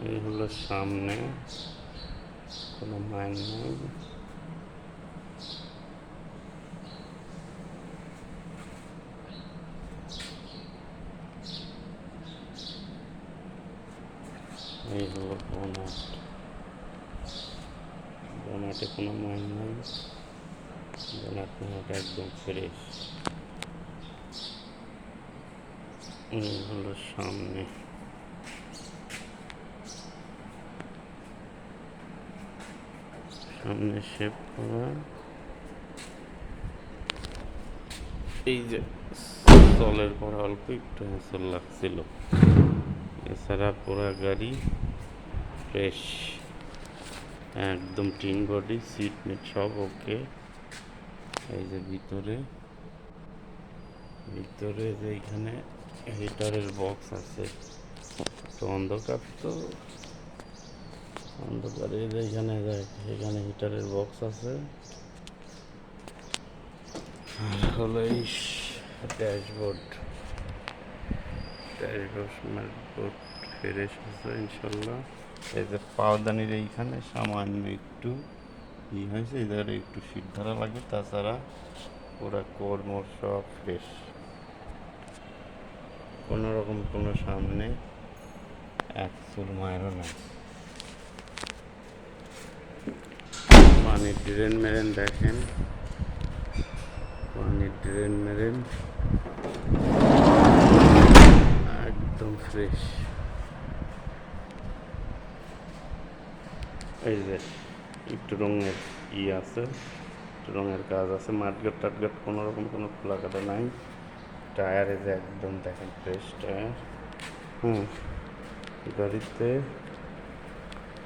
এই হলো সামনে, কোনো মাইন নেই। এই হলো বোনাট, বোনাটে কোনো মাইন নেই, বোনাট একদম ফ্রেশ। এই হলো সামনে, সামনে শেপ করা। এই যে সলের পর অল্প একটু হ্যাসল লাগছিল, এছাড়া পুরা গাড়ি ফ্রেশ, একদম টিন বডি, সিট মিট সব ওকে। এই যে ভিতরে ভিতরে যে এখানে হিটারের বক্স আছে, তো অন্ধকার, তো অন্ধকারে যে এখানে হিটারের বক্স আছে। আর হলো এই ড্যাশবোর্ড ফ্রেশ আছে ইনশাল্লাহ। এই যে পাওদানির এইখানে সামান্য একটু হয়েছে, এই জায়গায় একটু শীত ধরা লাগে, তাছাড়া পুরা কোরমোর সব ফ্রেশ, কোনো রকম কোনো সামনে এক চুল মায়েরও নাই। পানির ড্রেন মেরেন দেখেন, পানির ড্রেন মেরেন একদম ফ্রেশ। এই যে একটু রঙের আছে, একটু রঙের কাজ আছে, মাঠগাট টাটগাট কোনো রকম কোনো খোলা কাটা নাই। টায়ারে যে একদম দেখেন ফ্রেশ টায়ার, গাড়িতে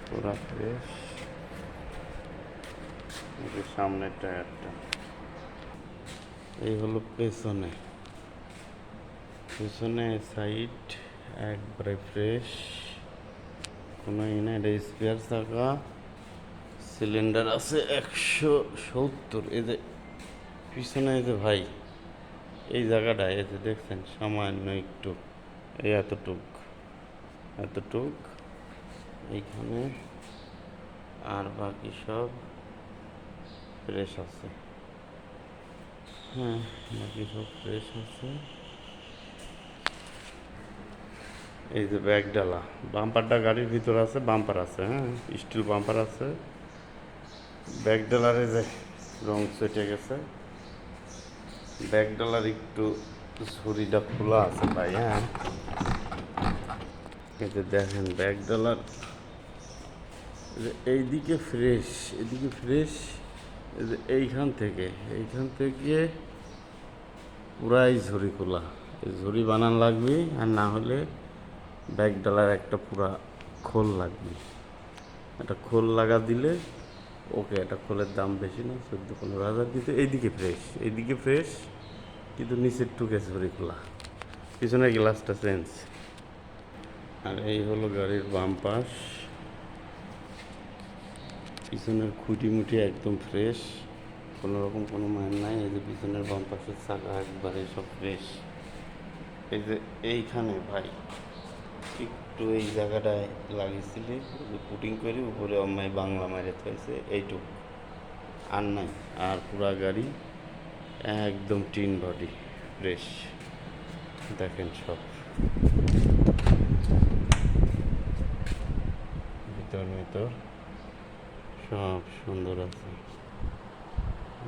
পুরা ফ্রেশ। সামনের টায়ারটা, এই হলো পেছনে, পেছনে সাইড একবারে ফ্রেশ, কোনো না। এটা স্পেয়ার চাকা, সিলিন্ডার আছে 170। এই যে পিছনে এই যে ভাই এই জায়গাটা এই যে দেখছেন সামান্য একটু, এই এতটুক এইখানে, আর বাকি সব ফ্রেশ আছে। বাকি সব ফ্রেশ আছে। এই যে ব্যাগ ডালা, বাম্পারটা গাড়ির ভিতর আছে, বাম্পার আছে, স্টিল বাম্পার আছে। ব্যাগ ডালারে যে রং চটে গেছে, ব্যাগ ডালার একটু ছুরিটা খোলা আছে ভাই। এই যে দেখেন ব্যাগ ডালার এইদিকে ফ্রেশ, এদিকে ফ্রেশ। এই যে এইখান থেকে পুরাই ঝুড়ি খোলা, এই ঝুড়ি বানান লাগবে, আর না হলে ব্যাগ ডালার একটা পুরা খোল লাগবে। একটা খোল লাগা দিলে ওকে, একটা খোলের দাম বেশি না, 14-15 হাজার। কিন্তু এইদিকে ফ্রেশ, কিন্তু নিচের টুকে ঝুড়ি খোলা, পিছনের গ্লাসটা চেঞ্জ। আর এই হলো গাড়ির বাম পাশ, পিছনের খুঁটি একদম ফ্রেশ, কোনো রকম কোনো মান নাই। এই যে পিছনের বাম পাশের চাকা একবারে সব ফ্রেশ। এই যে এইখানে ভাই একটু এই জায়গাটায় লাগিয়েছিলি পুটিং করে, উপরে অম্মাই বাংলা মারে থাকছে এইটুক, আর নাই। আর পুরা গাড়ি একদম টিন বডি ফ্রেশ, দেখেন সব ভিতর সব সুন্দর আছে,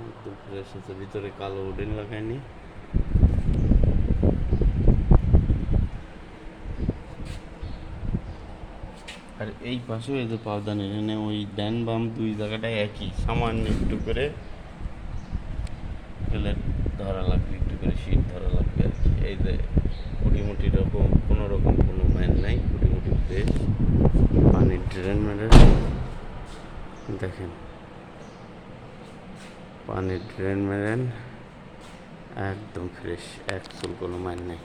একদম ফ্রেশ আছে। ভিতরে কালো উডেন লাগায়নি। আর এই পাশেও এই যে পাওদানি, এখানে ওই ডান বাম দুই জায়গাটায় একই, সামান্য একটু করে ফেলে ধরা লাগবে, একটু করে শীত ধরা লাগবে আর কি। এই যে কুটিমুটি রকম কোনো রকম কোনো ম্যান নাই, কুটিমুটি ফ্রেশ। পানির ড্রেন দেখেন, পানির ড্রেন মেরেন একদম ফ্রেশ, এক চুল কোনো মান নেই।